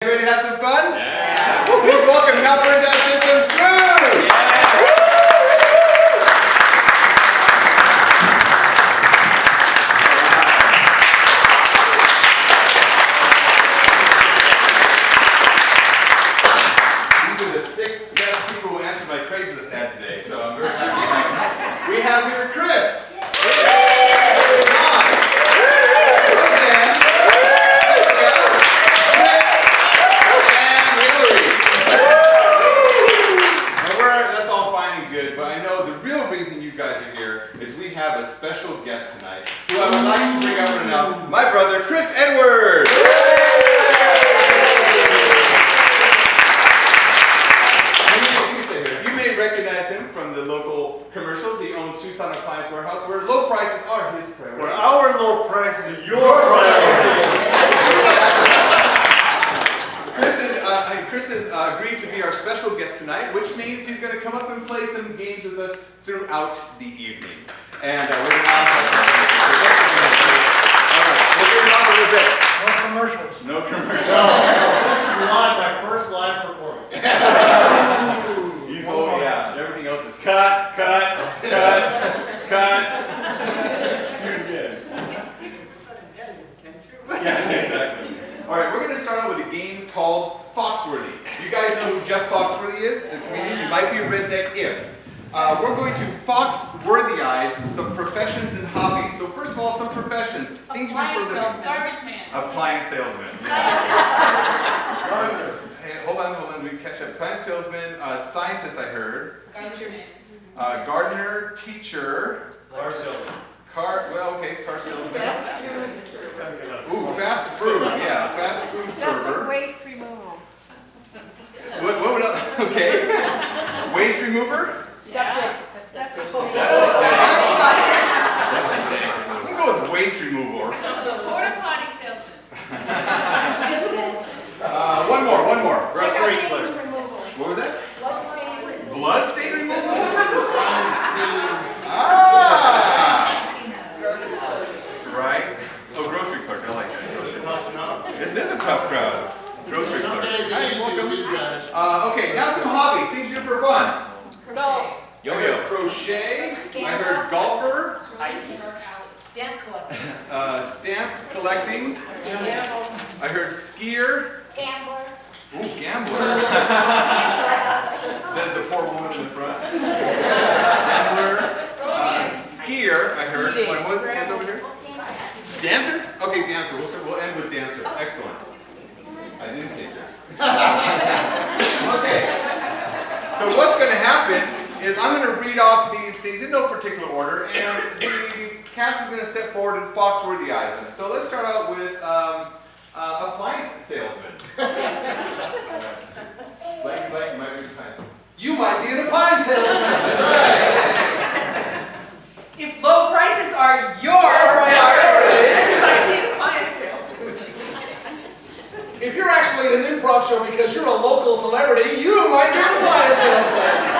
Ready to have some fun? Yeah. Please welcome Not Burned Out Systems crew! Yeah. These are the 6 best people who answered my Craigslist ad today, so I'm very happy. We have here Chris. A special guest tonight who I would like to bring over now, my brother Chris Edwards. You may recognize him from the local commercials. He owns Tucson Appliance Warehouse, where low prices are his priority. Where our low prices are your priority. Chris has agreed to be our special guest tonight, which means he's going to come up and play some games with us throughout the evening. And we're going to we'll give him up a little bit. No commercials. No commercials. This is my first live performance. He's yeah. Everything else is cut. Do it again. Yeah, exactly. All right, we're going to start out with a game called Foxworthy. You guys know who Jeff Foxworthy is? The comedian. You might be a redneck if. We're going to Foxworthyize some professions and hobbies. So first of all, some professions. Things Appliance salesman. Garbage man. Appliance salesman. Hey, hold on. We catch up. Appliance salesman, scientist, I heard. Garbage man. Gardener, teacher. Car salesman. Car salesman. Fast food server. Ooh, fast food. Yeah, fast food server. Waste removal. What would else? Okay. Waste remover? Septic. Let's go with waste removal. Porta potty salesman. One more. Grocery clerk. What was that? Blood stain removal. Blood stain removal? Right. Oh, grocery clerk. I like that. This is a tough crowd. Grocery clerk. Hi, welcome. Okay, now some hobbies. Things you do for fun. Golf. Yo-yo. Crochet. I heard golfer. Stamp collector. Stamp collecting. I heard skier. Gambler. Ooh, gambler. Says the poor woman in the front. Gambler. Skier. I heard. What's over here? Dancer? Okay, dancer. We'll end with dancer. Excellent. I didn't take that. Okay. So what's going to happen is I'm going to read off these things in no particular order, and the cast is going to step forward and Foxworthyize them. So let's start out with appliance salesman. Blank, might be appliance. You might be an appliance salesman. That's right. If low prices are your priority, you might be an appliance salesman. If you're actually at an improv show because you're a local celebrity, you might be an appliance salesman.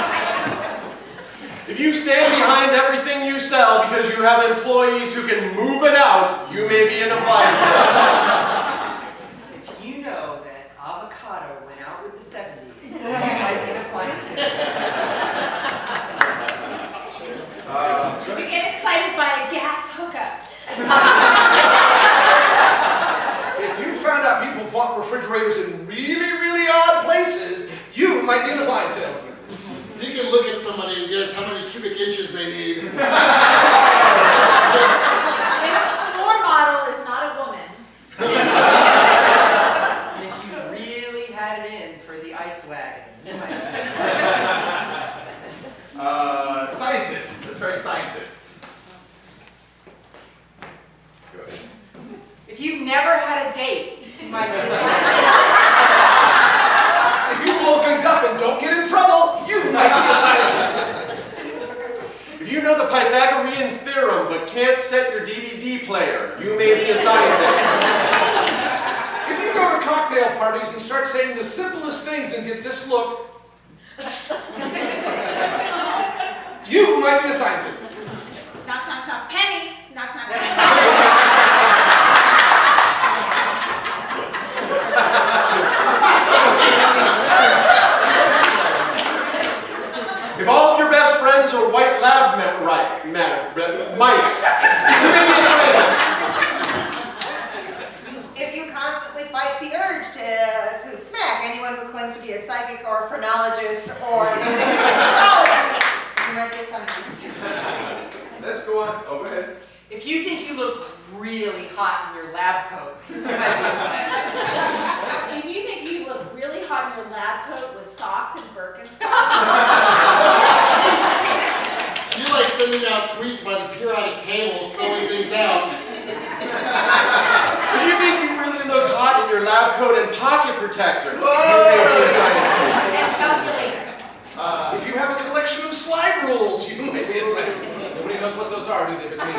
If you stand behind everything you sell because you have employees who can move it out, you may be an appliance salesman. If you know that avocado went out with the 70s, you might be an appliance salesman. If you get excited by a gas hookup. If you found out people bought refrigerators in really, really odd places, you might be an appliance salesman. You can look at somebody and guess how many cubic inches they need. If a floor model is not a woman. And if you really had it in for the ice wagon, you might be. Scientist. Let's try scientist. Go ahead. If you've never had a date, you might be a scientist. If you blow things up and don't get in trouble, you might be a scientist. If you know the Pythagorean theorem but can't set your DVD player, you may be a scientist. If you go to cocktail parties and start saying the simplest things and get this look, you might be a scientist. Knock, knock, knock. Penny. Knock, knock, knock. who claims to be a psychic or a phrenologist or an astrologist, you might be a scientist. Let's go on. Oh, go ahead. If you think you look really hot in your lab coat, you might be a scientist. If you think you look really hot in your lab coat with socks and Birkenstocks, You like sending out tweets by the periodic table, spelling things out. If you think you really look hot in your lab coat and pocket protector, you Whoa. may be a scientist. and calculator. If you have a collection of slide rules, you might be a scientist. Nobody knows what those are, do they? Between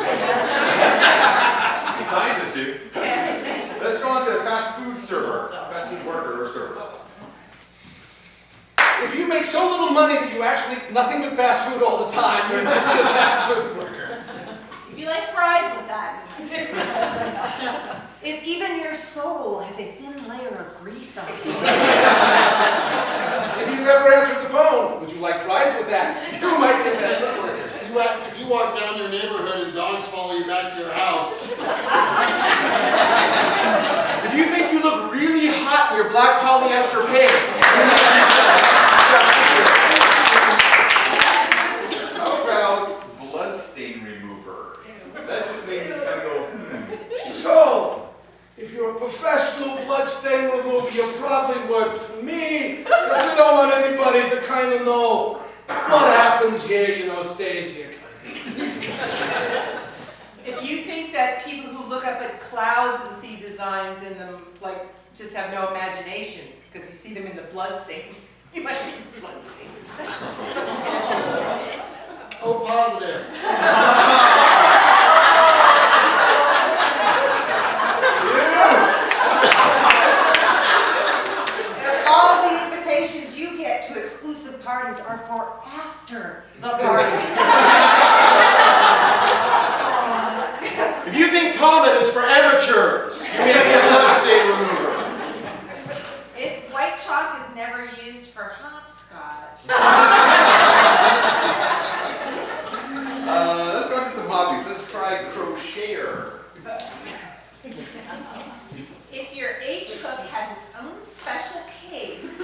Scientists do. Let's go on to fast food server. Fast food worker or server. If you make so little money that you actually eat nothing but fast food all the time, you might be a fast food worker. If you like fries with that, you might. If even your soul has a thin layer of grease on it. If you've ever answered the phone, would you like fries with that? You might be a fast food worker. If you walk down your neighborhood and dogs follow you back to your house, If you think you look really hot in your black polyester pants, How about blood stain remover? That just made me kind of go, So, if you're a professional blood stain remover, you probably work for me, because we don't want anybody to kind of know what happens here, stays here. If you think that people who look up at clouds and see designs in them, just have no imagination, because you see them in the bloodstains, you might be bloodstained. oh, positive. If all the invitations you get to exclusive parties are for after the party. if you think Comet is for amateurs, you may be a blood stain remover. If white chalk is never used for hopscotch. let's go on to some hobbies. Let's try crocheter. If your H hook has its own special case.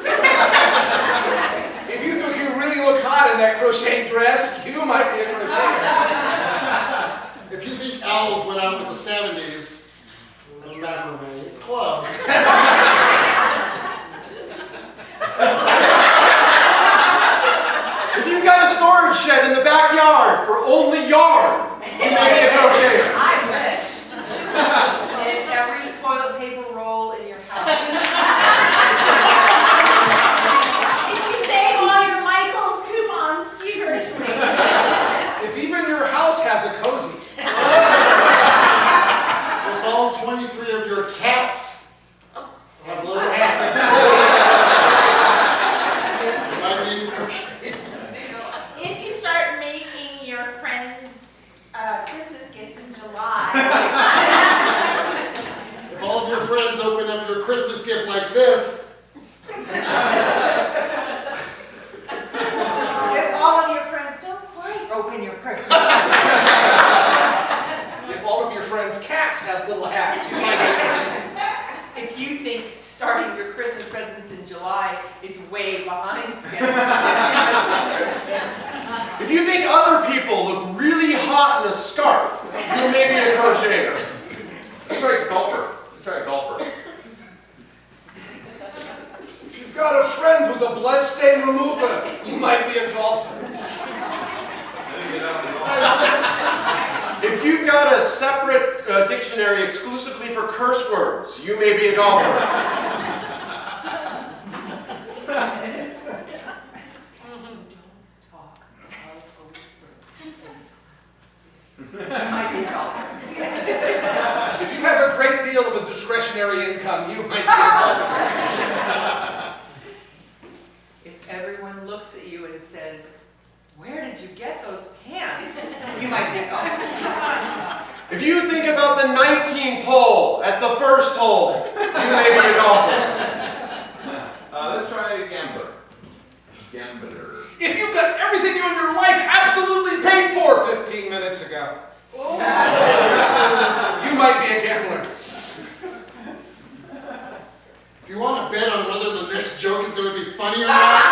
If you think you really look hot in that crochet dress, you might be a crocheter. If you think owls went out with the 70s, that's macrame. It's close. If you've got a storage shed in the backyard for only yarn, you may be a crocheter. I wish. And if every toilet paper roll in your house. If you save all your Michael's coupons feverishly. If even your house has a cozy. If all 23 of your cats have little hats, it might be a crochet. If you start making your friends Christmas gifts in July. If all of your friends open up your Christmas gift like this, If all of your friends don't quite open your Christmas presents. If all of your friends' cats have little hats, you might be. If you think starting your Christmas presents in July is way behind schedule. If you think other people look really hot in a scarf, you may be a crocheter. Let's try a golfer. Let's try a golfer. If you've got a friend who's a blood stain remover, you might be a golfer. If you've got a separate dictionary exclusively for curse words, you may be a golfer. Talk of a whisper. Might be a golfer. If you have a great deal of a discretionary income, you might be a golfer. If everyone looks at you and says, "Where did you get those pants?" You might be a golfer. If you think about the 19th hole at the first hole, you may be a golfer. Let's try a gambler. Gambler. If you've got everything in your life absolutely paid for 15 minutes ago, you might be a gambler. If you want to bet on whether the next joke is going to be funny or not.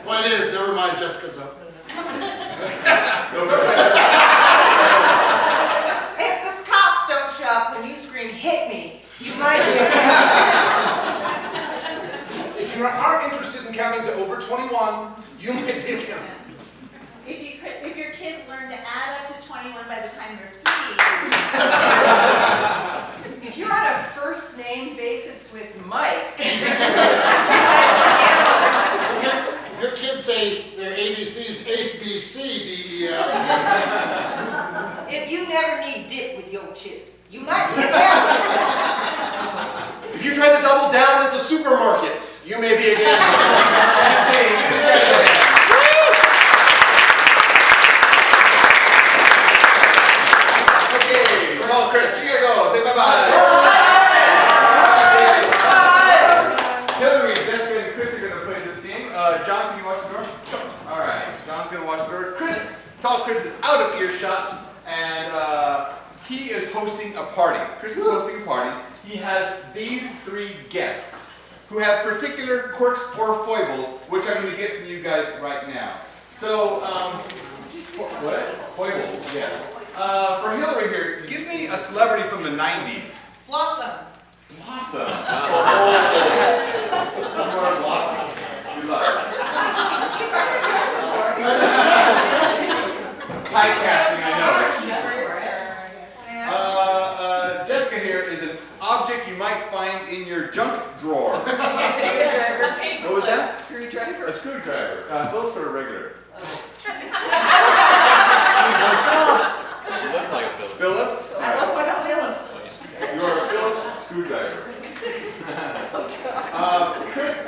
Well, it is. Never mind. Jessica's up. If the cops don't show up when you scream, "Hit me," you might be a If you aren't interested in counting to over 21, you might be a count. If your kids learn to add up to 21 by the time they're 3. If you're on a first name basis with Mike, If your kids say their ABCs, Ace, B, C, D, E, F. if you never need dip with your chips, you might be a gambler. If you try to double down at the supermarket, you may be a gambler. Okay, well, Chris, you gotta go. Say bye-bye. Hillary, Jessica, and Chris are gonna play this game. John, can you watch the door? Sure. All right, John's gonna watch the door. Chris, tell Chris is out of earshot, and he is hosting a party. Chris is hosting a party. He has these 3 guests who have particular quirks or foibles, which I'm going to get from you guys right now. So, what? Foibles, yes. For Hillary here, give me a celebrity from the 90s. Blossom. Blossom. More Blossom. Good luck. Typecasting, I know. Jessica here is an object you might find in your junk drawer. What was that? Screwdriver. A screwdriver. Phillips or regular? It looks like a Phillips. Phillips? I love what a Phillips. You are a Phillips screwdriver.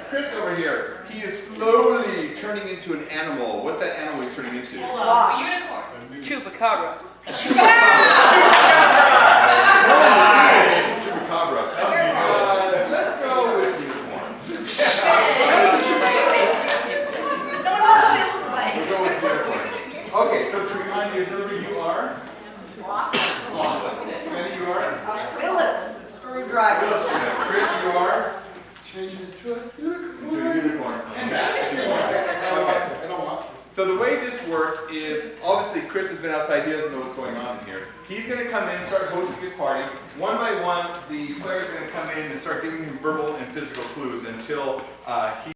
Chris over here, he is slowly turning into an animal. What's that animal he's turning into? A unicorn. Chupacabra. Chupacabra. Let's go with unicorns. No one else will look like. We'll go with unicorn. Okay, so to remind you, Hillary, you are? Blossom. Awesome. Penny, you are? Phillips screwdriver. Phillips. Chris, you are? Changing it to a unicorn. To a unicorn. And that. I don't want to. So the way this works is, obviously Chris has been outside, he doesn't know what's going on in here. He's going to come in and start hosting his party. One by one, the players are going to come in and start giving him verbal and physical clues until he